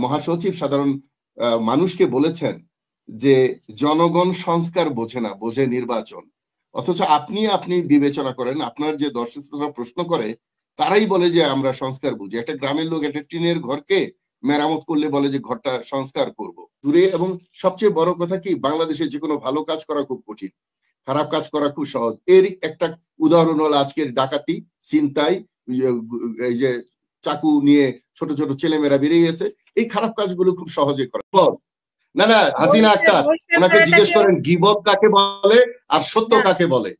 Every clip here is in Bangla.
মহাসচিব সাধারণ মানুষকে বলেছেন যে জনগণ সংস্কার বোঝে না, বোঝে নির্বাচন। অথচ আপনি বিবেচনা করেন, আপনার যে দর্শকরা প্রশ্ন করে তারাই বলে যে আমরা সংস্কার বুঝি। একটা গ্রামের লোক একটা টিনের ঘরকে মেরামত করলে বলে যে ঘরটা সংস্কার করব দূরে। এবং সবচেয়ে বড় কথা কি, বাংলাদেশে যে কোনো ভালো কাজ করা খুব কঠিন, খারাপ কাজ করা খুব সহজ। এর একটা উদাহরণ হলো আজকের ডাকাতি, ছিনতাই, এই যে চাকু নিয়ে ছোট ছোট ছেলেমেয়েরা বেরিয়ে গেছে। এই খারাপ কাজগুলো খুব সহজে করা। না না, হাসিনা আক্তার, ওনাকে জিজ্ঞেস করেন গীবত কাকে বলে আর সত্য কাকে বলে।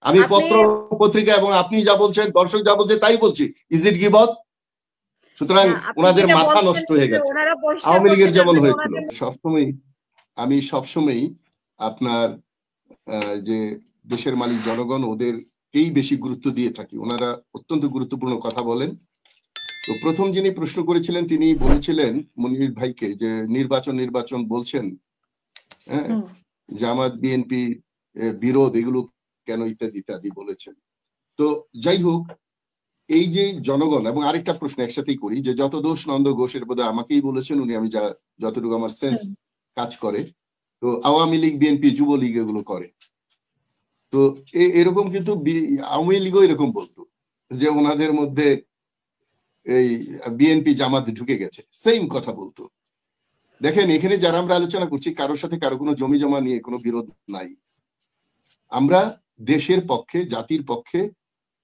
আমি পত্র পত্রিকা এবং আপনি যা বলছেন, দর্শক যা বলছে তাই বলছি। ইজ ইট গীবত? সুতরাং ওনাদের মাথা নষ্ট হয়ে গেছে। আওয়ামী লীগের যেমন হয়েছিল। আমি সবসময় আপনার যে দেশের মালিক জনগণ, ওদেরকেই বেশি গুরুত্ব দিয়ে থাকি। ওনারা অত্যন্ত গুরুত্বপূর্ণ কথা বলেন। তো প্রথম যিনি প্রশ্ন করেছিলেন তিনি বলেছিলেন মনির ভাইকে যে নির্বাচন বলছেন, হ্যাঁ, জামাত বিএনপি বিরোধ, এগুলো কেন ইত্যাদি ইত্যাদি বলেছেন। তো যাই হোক, এই যে জনগণ, এবং আরেকটা প্রশ্ন একসাথেই করি, যে যত দোষ নন্দ ঘোষের বোধহয় আমাকেই বলেছেন উনি, আমি যতটুকু আমার সেন্স কাজ করে। তো আওয়ামী লীগ বিএনপি যুবলীগ এগুলো করে। তো এরকম কিন্তু আওয়ামী লীগও এরকম বলতো যে ওনাদের মধ্যে এই বিএনপি জামাত ঢুকে গেছে, সেম কথা বলতো। দেখেন, এখানে যারা আমরা আলোচনা করছি, কারোর সাথে কারো কোনো জমি জমা নিয়ে কোনো বিরোধ নাই। আমরা দেশের পক্ষে, জাতির পক্ষে,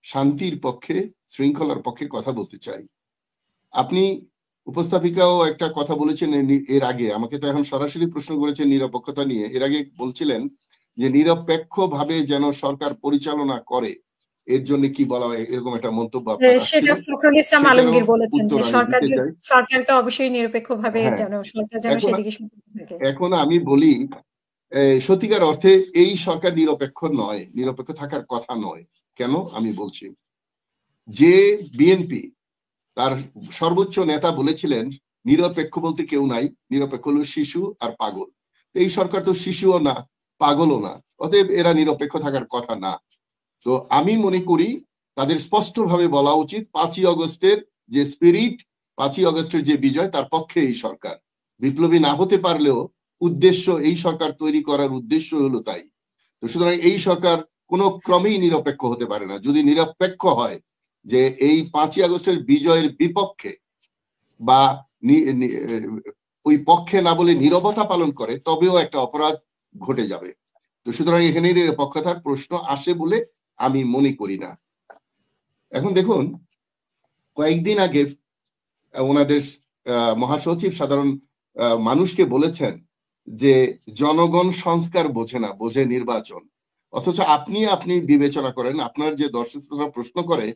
শান্তির পক্ষে, শৃঙ্খলার পক্ষে কথা বলতে চাই। আপনি উপস্থাপিকাও একটা কথা বলেছেন এর আগে, আমাকে তো এখন সরাসরি প্রশ্ন করেছেন নিরপেক্ষতা নিয়ে। এর আগে বলছিলেন যে নিরপেক্ষ ভাবে যেন সরকার পরিচালনা করে, এর জন্য কি বলা হয়, এরকম একটা মন্তব্য সেটা ফখরুল ইসলাম আলমগীর বলেছেন যে সরকারকে অবশ্যই নিরপেক্ষভাবে যেন সরকার যেন সেদিকে থাকে। এখন আমি বলি, সত্যিকার অর্থে এই সরকার নিরপেক্ষ নয়, নিরপেক্ষ থাকার কথা নয়। কেন আমি বলছি, যে বিএনপি তার সর্বোচ্চ নেতা বলেছিলেন নিরপেক্ষ বলতে কেউ নাই, নিরপেক্ষ হলো শিশু আর পাগল। এই সরকার তো শিশুও না, পাগলও না, অতএব এরা নিরপেক্ষ থাকার কথা না। তো আমি মনে করি তাদের স্পষ্টভাবে বলা উচিত 5ই আগস্টের যে স্পিরিট, 5ই আগস্টের যে বিজয়, তার পক্ষে এই সরকার। বিপ্লবী না হতে পারলেও উদ্দেশ্য, এই সরকার তৈরি করার উদ্দেশ্য হলো তাই। তো সুতরাং এই সরকার কোনো ক্রমেই নিরপেক্ষ হতে পারে না। যদি নিরপেক্ষ হয়, যে এই 5ই আগস্টের বিজয়ের বিপক্ষে বা ওই পক্ষে না বলে নীরবতা পালন করে, তবেও একটা অপরাধ ঘটে যাবে। তো সুতরাং এখানে নিরপেক্ষতার প্রশ্ন আসে বলে আমি মনে করি না। এখন দেখুন, কয়েকদিন আগে ওনাদের মহাসচিব সাধারণ মানুষকে বলেছেন যে জনগণ সংস্কার বোঝে না, বোঝে নির্বাচন। অথচ আপনি বিবেচনা করেন, আপনার যে দর্শকরা প্রশ্ন করে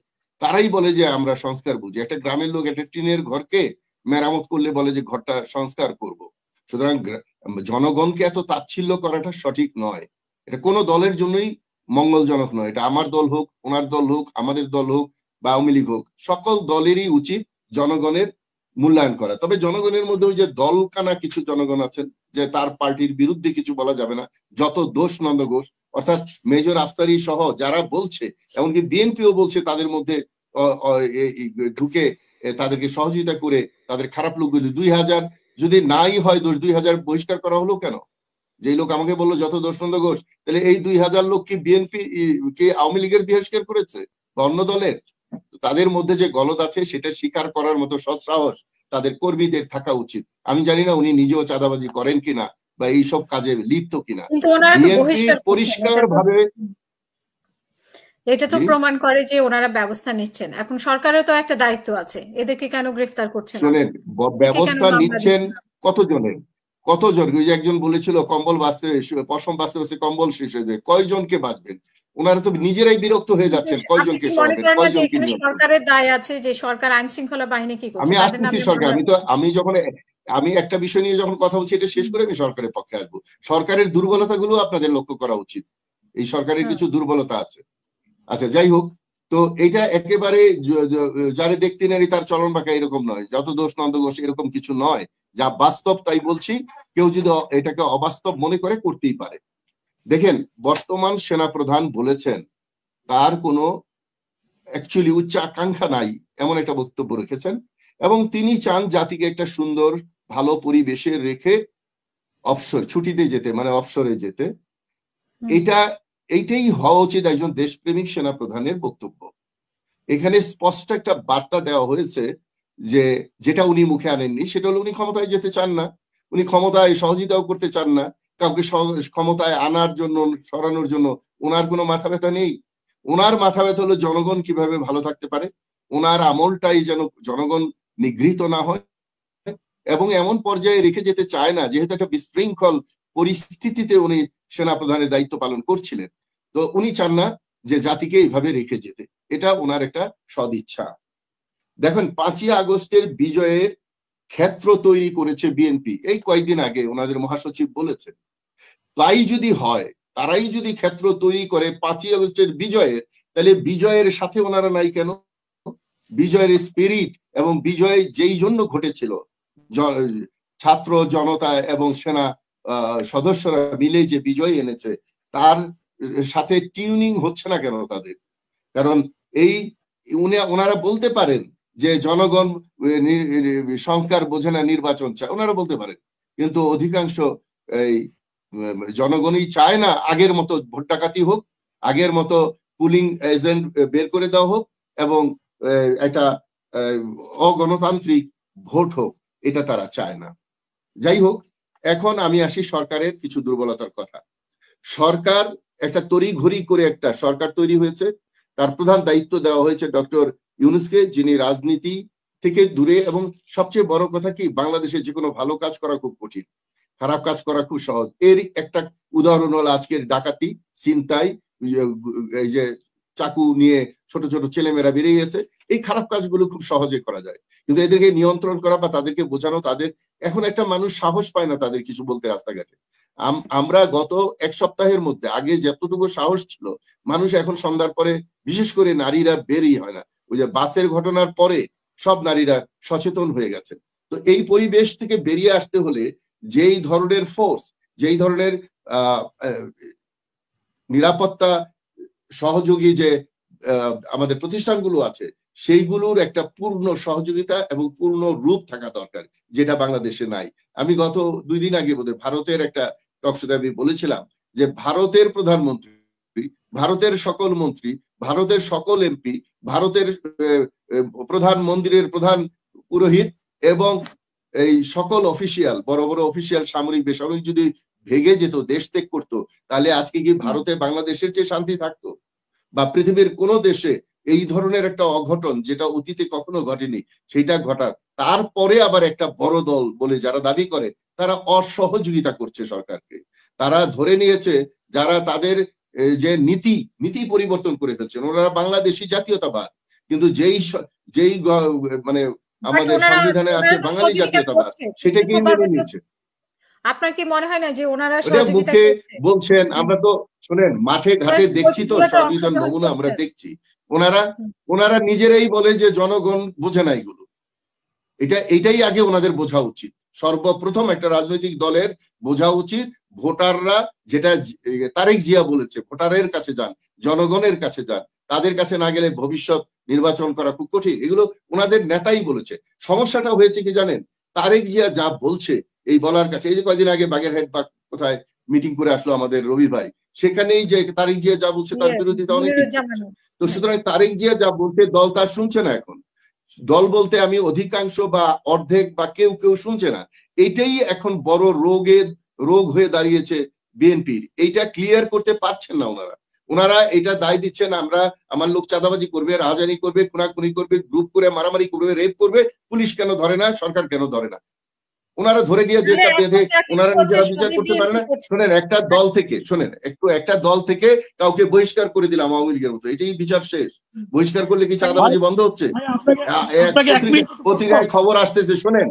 তারাই বলে যে আমরা সংস্কার বুঝি। একটা গ্রামের লোক একটা টিনের ঘরকে মেরামত করলে বলে যে ঘরটা সংস্কার করব। সুতরাং জনগণকে এত তাচ্ছিল্য করাটা সঠিক নয়। এটা কোনো দলের জন্যই মঙ্গলজনক নয়। এটা আমার দল হোক, ওনার দল হোক, আমাদের দল হোক বা আওয়ামী লীগ হোক, সকল দলেরই উচিত জনগণের মূল্যায়ন করা। তবে জনগণের মধ্যে ওই যে দলকানা কিছু জনগণ আছেন যে তার পার্টির বিরুদ্ধে কিছু বলা যাবে না, যত দোষ নন্দ ঘোষ, অর্থাৎ মেজর আফসারি সহ যারা বলছে, এমনকি বিএনপিও বলছে তাদের মধ্যে ঢুকে তাদেরকে সহযোগিতা করে তাদের খারাপ লোকগুলি 2000 যদি নাই হয় দোষ, 2000 বহিষ্কার করা হলো কেন? যে লোক আমাকে বললো যত দোষ নন্দ ঘোষ, তাহলে এই 2000 লোক কি বিএনপি কে আওয়ামী লীগের বহিষ্কার করেছে বা অন্য দলের? তাদের মধ্যে যে গলদ আছে সেটা স্বীকার করার মতো সৎসাহস তাদের কর্মীদের থাকা উচিত। আমি জানি না উনি নিজেও চাঁদাবাজি করেন কিনা বা এইসব কাজে লিপ্ত কিনা। বিএনপি পরিষ্কার ভাবে এটা তো প্রমাণ করে যে ওনারা ব্যবস্থা নিচ্ছেন। এখন সরকারের তো একটা দায়িত্ব আছে, এদেরকে কেন গ্রেফতার করছেন? শুনেন, ব্যবস্থা নিচ্ছেন কতজনের, ওই যে একজন বলেছিল কম্বল বাঁচতে, পশম বাঁচতে বাঁচতে কম্বল শেষ হয়ে যায়। কয়জনকে বাঁচবেন? ওনারা তো নিজেরাই বিরক্ত হয়ে যাচ্ছেন। কয়জনকে সরাবেন? কয়জনকে? সরকারের দায় আছে যে সরকার আইন শৃঙ্খলা বাহিনী কি করছে? আমি আসতেছি সরকার, আমি একটা বিষয় নিয়ে যখন কথা বলছি এটা শেষ করে আমি সরকারের পক্ষে আসবো। সরকারের দুর্বলতাগুলো আপনাদের লক্ষ্য করা উচিত। এই সরকারের কিছু দুর্বলতা আছে। আচ্ছা, যাই হোক, তো এটা একেবারে যারে দেখতে নারী তার চলন বাঁকা এরকম নয়, যত দোষ নন্দ ঘোষ এরকম কিছু নয়। যা বাস্তব তাই বলছি, কেউ যদি এটাকে অবাস্তব মনে করে করতেই পারে। দেখেন, বর্তমান সেনাপ্রধান বলেছেন তার কোনো অ্যাকচুয়ালি উচ্চ আকাঙ্ক্ষা নাই, এমন একটা বক্তব্য রেখেছেন। এবং তিনি চান জাতিকে একটা সুন্দর ভালো পরিবেশে রেখে অবসর ছুটিতে যেতে, মানে অবসরে যেতে। এইটাই হওয়া উচিত একজন দেশপ্রেমিক সেনাপ্রধানের বক্তব্য। এখানে স্পষ্ট একটা বার্তা দেওয়া হয়েছে যে যেটা উনি মুখে আনেননি, সেটা হলো উনি ক্ষমতায় যেতে চান না, উনি ক্ষমতায় সহযোগিতাও করতে চান না, কাউকে ক্ষমতায় আনার জন্য সরানোর জন্য ওনার কোনো মাথা ব্যথা নেই। ওনার মাথা ব্যথা হলো জনগণ কিভাবে ভালো থাকতে পারে, ওনার আমলটাই যেন জনগণ নিগৃহীত না হয়, এবং এমন পর্যায়ে রেখে যেতে চায় না, যেহেতু একটা বিশৃঙ্খল পরিস্থিতিতে উনি সেনাপ্রধানের দায়িত্ব পালন করছিলেন, তো উনি চান না যে জাতিকে এইভাবে রেখে যেতে। এটা ওনার একটা সদিচ্ছা। দেখেন 5ই আগস্টের বিজয়ের ক্ষেত্র তৈরি করেছে বিএনপি, এই কয়েকদিন আগে ওনাদের মহাসচিব বলেছেন। তাই যদি হয়, তারাই যদি ক্ষেত্র তৈরি করে 5ই আগস্টের বিজয়ের, তাহলে বিজয়ের সাথে ওনারা নাই কেন? বিজয়ের স্পিরিট এবং বিজয় যেই জন্য ঘটেছিল, ছাত্র জনতা এবং সেনা সদস্যরা মিলে যে বিজয় এনেছে, তার সাথে টিউনিং হচ্ছে না কেন তাদের? কারণ এই ওনারা বলতে পারেন যে জনগণ সংস্কার বোঝে না, নির্বাচন চায়, ওনারা বলতে পারেন, কিন্তু অধিকাংশ এই জনগণই চায় না আগের মতো ভোট ডাকাতি হোক, আগের মতো পুলিং এজেন্ট বের করে দেওয়া হোক এবং একটা অগণতান্ত্রিক ভোট হোক, এটা তারা চায় না। যাই হোক, এখন আমি আসি সরকারের কিছু দুর্বলতার কথা। সরকার একটা তড়িঘড়ি করে একটা সরকার তৈরি হয়েছে, তার প্রধান দায়িত্ব দেওয়া হয়েছে ডক্টর ইউনূসকে, যিনি রাজনীতি থেকে দূরে, এবং সবচেয়ে বড় কথা কি, বাংলাদেশে যে কোনো ভালো কাজ করা খুব কঠিন, খারাপ কাজ করা খুব সহজ। এর একটা উদাহরণ হলো আজকের ডাকাতি, ছিনতাই, এই যে চাকু নিয়ে ছোট ছোট ছেলেমেয়েরা বেরিয়ে গেছে, এই খারাপ কাজগুলো খুব সহজে করা যায়, কিন্তু এদেরকে নিয়ন্ত্রণ করা বা তাদেরকে বোঝানো, তাদের এখন একটা মানুষ সাহস পায় না তাদের কিছু বলতে রাস্তাঘাটে। আমরা গত এক সপ্তাহের মধ্যে, আগে যতটুকু সাহস ছিল, মানুষ এখন সন্ধ্যার পরে, বিশেষ করে নারীরা বেরই হয় না। ওই যে বাসের ঘটনার পরে সব নারীরা সচেতন হয়ে গেছে। তো এই পরিবেশ থেকে বেরিয়ে আসতে হলে যেই ধরনের ফোর্স, যেই ধরনের নিরাপত্তা সহযোগী যে আমাদের প্রতিষ্ঠানগুলো আছে, সেইগুলোর একটা পূর্ণ সহযোগিতা এবং পূর্ণ রূপ থাকা দরকার, যেটা বাংলাদেশে নাই। আমি গত 2 দিন আগে বোধহয় ভারতের একটা টকশোতে আমি বলেছিলাম যে ভারতের প্রধানমন্ত্রী, ভারতের সকল মন্ত্রী, ভারতের সকল এমপি, ভারতের প্রধান মন্দিরের প্রধান পুরোহিত এবং এই সকল অফিসিয়াল, বড় বড় অফিসিয়াল সামরিক বেসামরিক যদি ভেগে যেত, দেশ ত্যাগ করতো, তাহলে আজকে কি ভারতে বাংলাদেশের চেয়ে শান্তি থাকতো? বা পৃথিবীর কোন দেশে এই ধরনের একটা অঘটন, যেটা অতীতে কখনো ঘটেনি, সেটা ঘটার তারপরে আবার একটা বড় দল বলে যারা দাবি করে, তারা অসহযোগিতা করছে সরকারকে। তারা ধরে নিয়েছে যারা তাদের যে নীতি পরিবর্তন করে ফেলছেন, ওনারা বাংলাদেশি জাতীয়তাবাদ, কিন্তু যেই মানে আমাদের সংবিধানে আছে বাঙালি জাতীয়তাবাদ, সেটাকে মেনে নিয়েছে। আপনার কি মনে হয় না যে ওনারা মুখে বলছেন, আমরা তো শুনেন মাঠে ঘাটে দেখছি তো সহযোগিতার নমুনা আমরা দেখছি, ওনারা নিজেরাই বলে যে জনগণ বোঝে না এগুলো। এটাই আগে ওনাদের বোঝা উচিত। সর্বপ্রথম একটা রাজনৈতিক দলের বোঝা উচিত, ভোটাররা, যেটা তারেক জিয়া বলেছে, ভোটারের কাছে যান, জনগণের কাছে যান, তাদের কাছে না গেলে ভবিষ্যৎ নির্বাচন করা খুব কঠিন। এগুলো ওনাদের নেতাই বলেছে। সমস্যাটা হয়েছে কি জানেন, তারেক জিয়া যা বলছে এই বলার কাছে, এই যে কয়েকদিন আগে বাগেরহাট বা কোথায় মিটিং করে আসলো আমাদের রবি ভাই, সেখানেই যে তারেক জিয়া যা বলছে তার বিরোধিতা অনেকেই করছে। তো সুতরাং তারেক জিয়া যা বলছে দল তার শুনছে না। এখন দল বলতে আমি অধিকাংশ বা অর্ধেক বা কেউ শুনছে না। এটাই এখন বড় রোগ হয়ে দাঁড়িয়েছে বিএনপির। এইটা ক্লিয়ার করতে পারছেন না ওনারা এটা দায় দিচ্ছেন, আমার লোক চাঁদাবাজি করবে, রাহাজানি করবে, খুনাখুনি করবে, গ্রুপ করে মারামারি করবে, রেপ করবে, পুলিশ কেন ধরে না, সরকার কেন ধরে না? ওনারা ধরে গিয়ে যেটা বেঁধে ওনারা নিজেরা বিচার করতে পারে না। শোনেন, একটা দল থেকে কাউকে বহিষ্কার করে দিলাম আওয়ামী লীগের মতো, এটাই বিচার শেষ? বহিষ্কার করলে কি চাঁদাবাজি বন্ধ হচ্ছে? পত্রিকায় খবর আসতেছে, শোনেন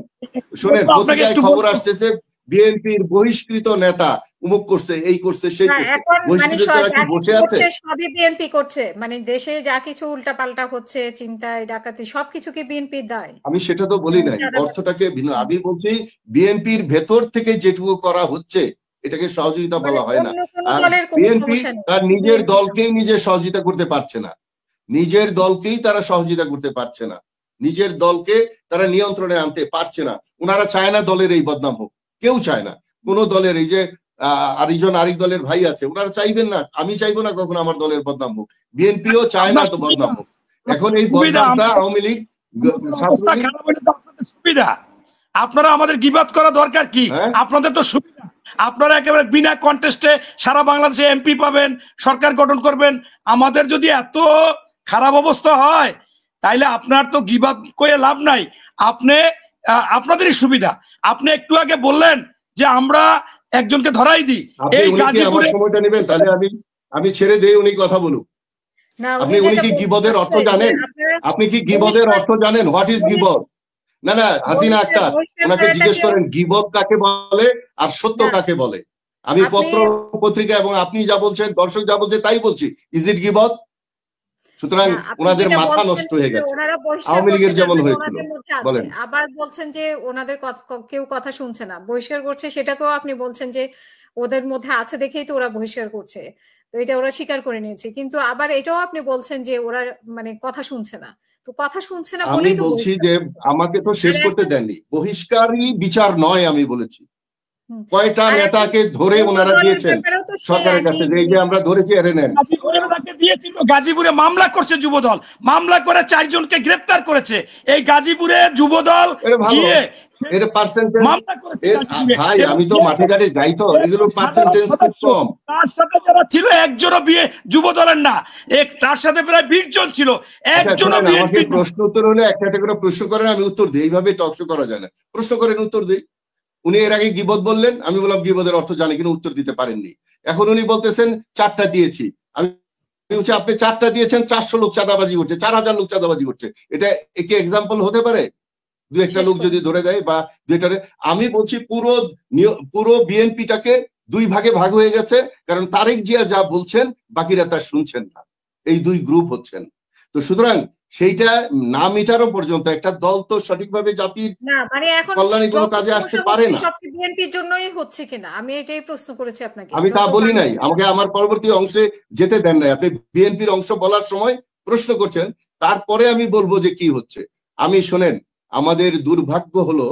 পত্রিকায় খবর আসতেছে বিএনপির বহিষ্কৃত নেতা উমুক করছে, এই করছে, সেই করছে। বহিষ্কৃতরা কি বসে আছে? সবই বিএনপি করছে, মানে দেশে যা কিছু উল্টাপাল্টা হচ্ছে, চিন্তায় ডাকাতি, সবকিছু কি বিএনপির দায়? আমি সেটা তো বলি নাই, অর্থটাকে ভিন্ন। আমি বলছি বিএনপির ভেতর থেকে যেটুকু করা হচ্ছে এটাকে সহযোগিতা বলা হয় না। আর বিএনপি তার নিজের দলকেই নিজে সহযোগিতা করতে পারছে না, নিজের দলকেই তারা সহযোগিতা করতে পারছে না। নিজের দলকে তারা নিয়ন্ত্রণে আনতে পারছে না। ওনারা চায় না দলের এই বদনাম হোক, কেউ চায় না কোনো দলের। এই যে আরেক দলের ভাই আছে, ওনারা চাইবেন না, আমি চাইবো না কখনো আমার দলের বদনাম হোক, বিএনপিও চায় না তো বদনাম হোক। এখন এই বদনামটা আওয়ামী লীগ সুবিধা, আপনারা আমাদের গিবাদ করা দরকার কি? আপনাদের তো সুবিধা, আপনারা একেবারে বিনা কন্টেস্টে সারা বাংলাদেশে এমপি পাবেন, সরকার গঠন করবেন। আমাদের যদি এত খারাপ অবস্থা হয় তাইলে আপনার তো গিবাদ করে লাভ নাই। আপনাদেরই সুবিধা। আপনি একটু আগে বললেন যে আমরা একজনকে ধরাই দিই, এই গাজীপুরে সময়টা নেবেন, তাহলে আমি ছেড়ে দেই, উনি কথা বলুন। উনি কি গিবদের অর্থ জানেন? আপনি কি গিবদের অর্থ জানেন? হোয়াট ইজ গিবদ? না হাসিনা আক্তার, ওনাকে জিজ্ঞেস করেন গিবদ কাকে বলে আর সত্য কাকে বলে। আমি পত্র পত্রিকা এবং আপনি যা বলছেন, দর্শক যা বলছে তাই বলছি। ইজ ইট গিবদ? সুতরাং ওনাদের মাথা নষ্ট হয়ে গেছে, আওয়ামী লীগের যেমন হয়েছিল। বলেন, আবার বলছেন যে ওনাদের কেউ কথা শুনছে না, বহিষ্কার করছে। সেটাকেও আপনি বলছেন যে ওদের মধ্যে আছে দেখেই তো ওরা বহিষ্কার করছে, তো এটা ওরা স্বীকার করে নিয়েছে। কিন্তু আবার এটাও আপনি বলছেন যে ওরা মানে কথা শুনছে না। তো কথা শুনছে না বলেই তো বলছি যে আমাকে তো শেষ করতে দেননি। বহিষ্কারই বিচার নয়, আমি বলেছি। কয়টা নেতাকে ধরে ওনারা দিয়েছেন সরকারের কাছে, যে আমরা ধরেছি এর নেন। গাজীপুরে মামলা করছে যুবদল, মামলা করে 4 জনকে গ্রেফতার করেছে। এই গাজীপুরে যুবদল গিয়ে ভাই, আমি তো মাঠে ঘাটে যাই, তো এগুলো পার্সেন্টেজ খুব কম। তার সাথে যারা ছিল একজনও বিয়ে যুবদলের না, তার সাথে প্রায় 20 জন ছিল, একজনও বিয়ে। আমাকে প্রশ্ন উত্তর হলে একটা করে প্রশ্ন করেন, আমি উত্তর দিই। এইভাবে টকশো করা যায় না। প্রশ্ন করেন, উত্তর দিই। উনি এর আগে গিবদ বললেন, আমি বললাম গিবদের অর্থ জানি, কিন্তু উত্তর দিতে পারেননি। এখন উনি বলতেছেন 4টা দিয়েছি। আমি বলছি আপনি 4টা দিয়েছেন, 400 লোক চাঁদাবাজি করছে, 4000 লোক চাঁদাবাজি করছে। এটা কি এক্সাম্পল হতে পারে? 2-1টা লোক যদি ধরে দেয় বা 2টা। আমি বলছি পুরো বিএনপিটাকে 2 ভাগে ভাগ হয়ে গেছে, কারণ তারেক জিয়া যা বলছেন বাকিরা তা শুনছেন না। এই 2 গ্রুপ হচ্ছেন। তো সুতরাং সেইটা না মিটারও পর্যন্ত একটা দল তো সঠিকভাবে জাতির কল্যাণে কোনো কাজে আসতে পারে না। বিএনপির জন্যই হচ্ছে কিনা আমি এটাই প্রশ্ন করেছি আপনাকে। আমি তা বলি নাই, আমাকে আমার পরবর্তী অংশে যেতে দেন নাই। আপনি বিএনপির অংশ বলার সময় প্রশ্ন করছেন, তারপরে আমি বলবো যে কি হচ্ছে। আমি শোনেন, আমাদের দুর্ভাগ্য হলো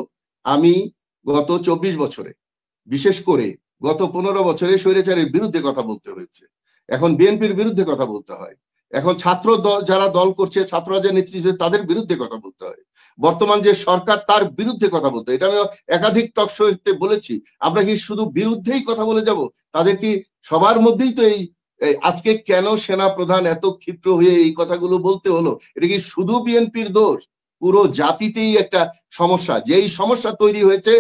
আমি গত 24 বছরে, বিশেষ করে গত 15 বছরে স্বৈরাচারের বিরুদ্ধে কথা বলতে হয়েছে। এখন বিএনপির বিরুদ্ধে কথা বলতে হয়। এখন ছাত্র যারা দল করছে, ছাত্ররা যে নেতৃত্ব, তাদের বিরুদ্ধে কথা বলতে হয়। বর্তমান যে সরকার, তার বিরুদ্ধে কথা বলতে হয়। এটা আমি একাধিক টক শোতে বলেছি। আমরা কি শুধু বিরুদ্ধেই কথা বলে যাব? তাদের কি সবার মধ্যেই তো এই আজকে কেন সেনা প্রধান এত ক্ষিপ্র হয়ে এই কথাগুলো বলতে হলো? এটা কি শুধু বিএনপির দোষ? পুরো জাতিতেই একটা সমস্যা। যেই সমস্যা তৈরি হয়েছে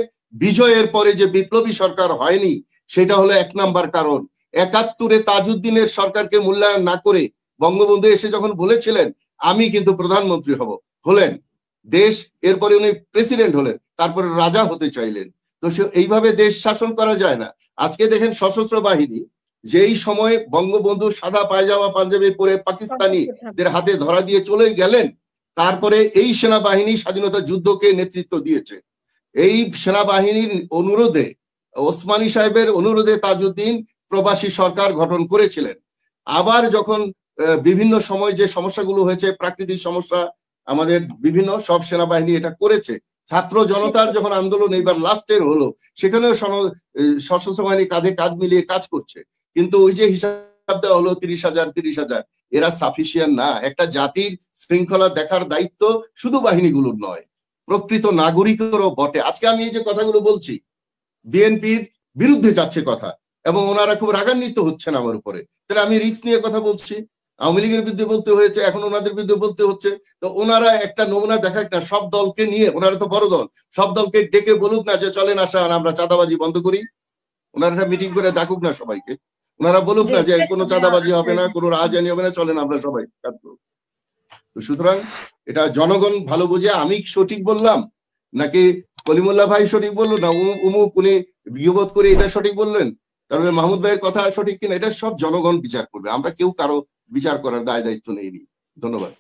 বিজয়ের পরে, যে বিপ্লবী সরকার হয়নি, সেটা হলো 1 নাম্বার কারণ। 71-এ তাজউদ্দিনের সরকারকে মূল্যায়ন না করে বঙ্গবন্ধু এসে যখন বলেছিলেন আমি কিন্তু প্রধানমন্ত্রী হলেন দেশ, এরপরে উনি প্রেসিডেন্ট হলেন, তারপরে রাজা হতে চাইলেন। তো এইভাবে দেশ শাসন করা যায় না। আজকে দেখেন সশস্ত্র বাহিনী যেই সময় বঙ্গবন্ধু সাদা পায়জামা পাঞ্জাবি পরে পাকিস্তানিদের হাতে ধরা দিয়ে চলে গেলেন, তারপরে এই সেনাবাহিনী স্বাধীনতা যুদ্ধকে নেতৃত্ব দিয়েছে। এই সেনাবাহিনীর অনুরোধে, ওসমানী সাহেবের অনুরোধে তাজউদ্দিন প্রবাসী সরকার গঠন করেছিলেন। আবার যখন বিভিন্ন সময় যে সমস্যাগুলো হয়েছে, প্রাকৃতিক সমস্যা, আমাদের বিভিন্ন সব সেনাবাহিনী এটা করেছে। ছাত্র জনতার যখন আন্দোলন এইবার লাস্টের হলো, সেখানেও সশস্ত্র বাহিনী কাঁধে কাঁধ মিলিয়ে কাজ করছে। কিন্তু ওই যে হিসাব দেওয়া হলো 30,000, এরা সাফিসিয়েন্ট না। একটা জাতির শৃঙ্খলা দেখার দায়িত্ব শুধু বাহিনীগুলোর নয়, প্রকৃত নাগরিকেরও বটে। আজকে আমি এই যে কথাগুলো বলছি, বিএনপির বিরুদ্ধে যাচ্ছে কথা, এবং ওনারা খুব রাগান্বিত হচ্ছেন আমার উপরে। তাহলে আমি রিস্ক নিয়ে কথা বলছি। আওয়ামী লীগের বিরুদ্ধে বলতে হয়েছে, এখন ওনাদের বিরুদ্ধে বলতে হচ্ছে। তো ওনারা একটা নমুনা দেখাক না, সব দলকে নিয়ে, ওনারা তো বড় দল, সব দলকে ডেকে বলুক না যে চলেন আসেন আমরা চাঁদাবাজি বন্ধ করি। ওনারা একটা মিটিং করে ডাকুক না সবাইকে। ওনারা বলুক না যে কোনো চাঁদাবাজি হবে না, কোনো রাজধানী হবে না, চলেন আমরা সবাই কাজ করব। তো সুতরাং এটা জনগণ ভালো বুঝে আমি সঠিক বললাম নাকি কলিমুল্লাহ ভাই সঠিক বললো, না উমুক উনি বিয়োবোধ করে এটা সঠিক বললেন, তারপরে মাহমুদ ভাইয়ের কথা সঠিক কিনা, এটা সব জনগণ বিচার করবে। আমরা কেউ কারো বিচার করার দায় দায়িত্ব নেইনি। ধন্যবাদ।